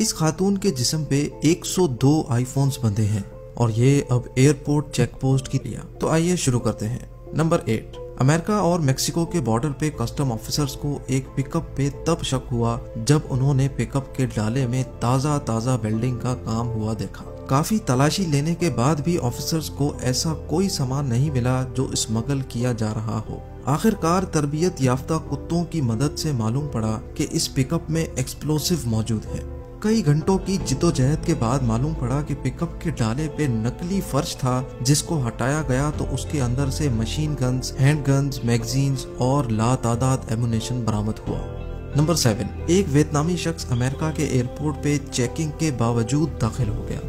इस खातून के जिस्म पे 102 आईफोन्स बंधे हैं और ये अब एयरपोर्ट चेक पोस्ट की लिया। तो आइए शुरू करते हैं। नंबर 8, अमेरिका और मेक्सिको के बॉर्डर पे कस्टम ऑफिसर्स को एक पिकअप पे तब शक हुआ जब उन्होंने पिकअप के डाले में ताज़ा वेल्डिंग का काम हुआ देखा। काफी तलाशी लेने के बाद भी ऑफिसर्स को ऐसा कोई सामान नहीं मिला जो स्मगल किया जा रहा हो। आखिरकार तरबियत याफ्ता कुत्तों की मदद से मालूम पड़ा कि इस पिकअप में एक्सप्लोसिव मौजूद है। कई घंटों की जिद्दोजहद के बाद मालूम पड़ा कि पिकअप के डाले पे नकली फर्श था, जिसको हटाया गया तो उसके अंदर से machine guns, hand guns, magazines और लातादाद एमुनेशन बरामद हुआ। नंबर 7, एक वियतनामी शख्स अमेरिका के एयरपोर्ट पे चेकिंग के बावजूद दाखिल हो गया,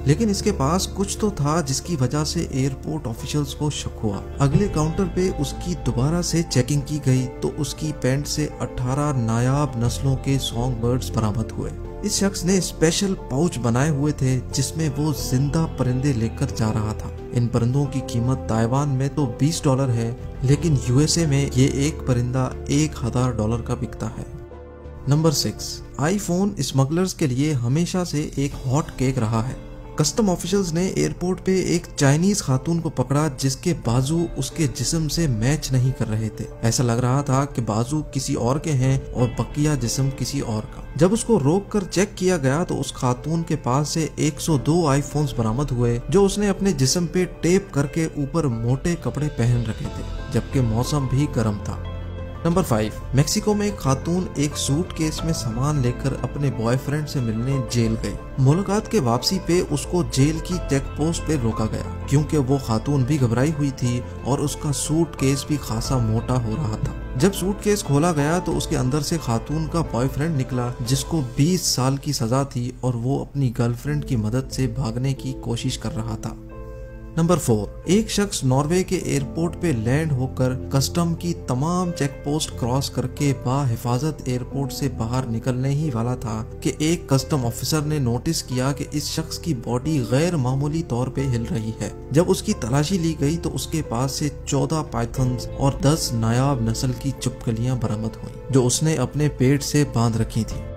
लेकिन इसके पास कुछ तो था जिसकी वजह से एयरपोर्ट ऑफिशियल्स को शक हुआ। अगले काउंटर पे उसकी दोबारा से चेकिंग की गई तो उसकी पैंट से 18 नायाब नस्लों के सॉन्ग बर्ड्स बरामद हुए। इस शख्स ने स्पेशल पाउच बनाए हुए थे जिसमें वो जिंदा परिंदे लेकर जा रहा था। इन परिंदों की कीमत ताइवान में तो $20 है, लेकिन यूएसए में ये एक परिंदा $1000 का बिकता है। नंबर 6, आईफोन स्मगलर्स के लिए हमेशा से एक हॉट केक रहा है। कस्टम ऑफिशियल्स ने एयरपोर्ट पे एक चाइनीज खातून को पकड़ा जिसके बाजू उसके जिस्म से मैच नहीं कर रहे थे। ऐसा लग रहा था कि बाजू किसी और के हैं और बकिया जिस्म किसी और का। जब उसको रोक कर चेक किया गया तो उस खातून के पास से 102 आईफोन्स बरामद हुए जो उसने अपने जिस्म पे टेप करके ऊपर मोटे कपड़े पहन रखे थे, जबकि मौसम भी गर्म था। नंबर 5, मेक्सिको में एक खातून एक सूटकेस में सामान लेकर अपने बॉयफ्रेंड से मिलने जेल गई। मुलाकात के वापसी पे उसको जेल की चेक पोस्ट पे रोका गया क्योंकि वो खातून भी घबराई हुई थी और उसका सूटकेस भी खासा मोटा हो रहा था। जब सूटकेस खोला गया तो उसके अंदर से खातून का बॉयफ्रेंड निकला जिसको 20 साल की सजा थी और वो अपनी गर्लफ्रेंड की मदद से भागने की कोशिश कर रहा था। नंबर 4, एक शख्स नॉर्वे के एयरपोर्ट पे लैंड होकर कस्टम की तमाम चेक पोस्ट क्रॉस करके बाहिफाजत एयरपोर्ट से बाहर निकलने ही वाला था कि एक कस्टम ऑफिसर ने नोटिस किया कि इस शख्स की बॉडी गैर मामूली तौर पे हिल रही है। जब उसकी तलाशी ली गई तो उसके पास से 14 पाइथन्स और 10 नायाब नस्ल की छिपकलियां बरामद हुई जो उसने अपने पेट से बांध रखी थी।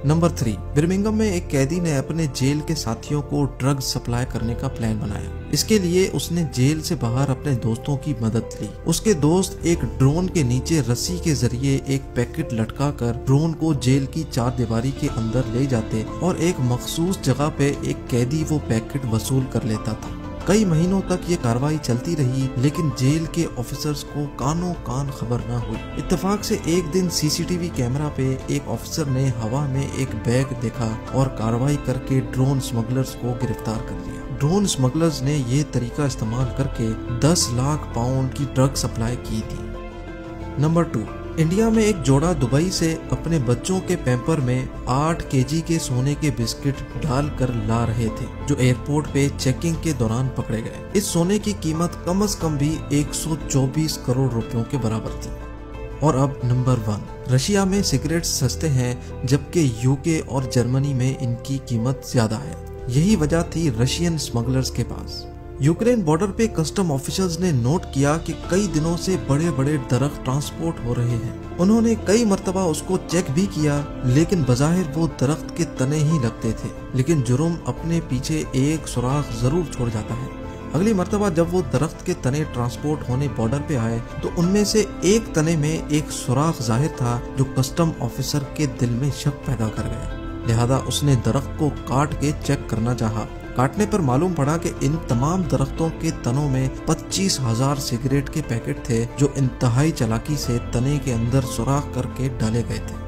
नंबर 3, बर्मिंघम में एक कैदी ने अपने जेल के साथियों को ड्रग्स सप्लाई करने का प्लान बनाया। इसके लिए उसने जेल से बाहर अपने दोस्तों की मदद ली। उसके दोस्त एक ड्रोन के नीचे रस्सी के जरिए एक पैकेट लटकाकर ड्रोन को जेल की चारदीवारी के अंदर ले जाते और एक मखसूस जगह पे एक कैदी वो पैकेट वसूल कर लेता था। कई महीनों तक ये कार्रवाई चलती रही, लेकिन जेल के ऑफिसर्स को कानों कान खबर न हुई। इत्तेफाक से एक दिन सीसीटीवी कैमरा पे एक ऑफिसर ने हवा में एक बैग देखा और कार्रवाई करके ड्रोन स्मगलर्स को गिरफ्तार कर लिया। ड्रोन स्मगलर्स ने ये तरीका इस्तेमाल करके 10 लाख पाउंड की ड्रग सप्लाई की थी। नंबर 2, इंडिया में एक जोड़ा दुबई से अपने बच्चों के पैम्पर में 8 केजी के सोने के बिस्किट डालकर ला रहे थे जो एयरपोर्ट पे चेकिंग के दौरान पकड़े गए। इस सोने की कीमत कम से कम भी 124 करोड़ रुपयों के बराबर थी। और अब नंबर 1, रशिया में सिगरेट सस्ते हैं जबकि यूके और जर्मनी में इनकी कीमत ज्यादा है। यही वजह थी रशियन स्मगलर्स के पास। यूक्रेन बॉर्डर पे कस्टम ऑफिसर्स ने नोट किया कि कई दिनों से बड़े बड़े दरख्त ट्रांसपोर्ट हो रहे हैं। उन्होंने कई मर्तबा उसको चेक भी किया, लेकिन बज़ाहिर वो दरख्त के तने ही लगते थे, लेकिन जुर्म अपने पीछे एक सुराख जरूर छोड़ जाता है। अगली मर्तबा जब वो दरख्त के तने ट्रांसपोर्ट होने बॉर्डर पे आए तो उनमें से एक तने में एक सुराख जाहिर था जो कस्टम ऑफिसर के दिल में शक पैदा कर गया। लिहाजा उसने दरख्त को काट के चेक करना चाहा। काटने पर मालूम पड़ा कि इन तमाम दरख्तों के तनों में 25,000 सिगरेट के पैकेट थे जो इंतहाई चालाकी से तने के अंदर सुराख करके डाले गए थे।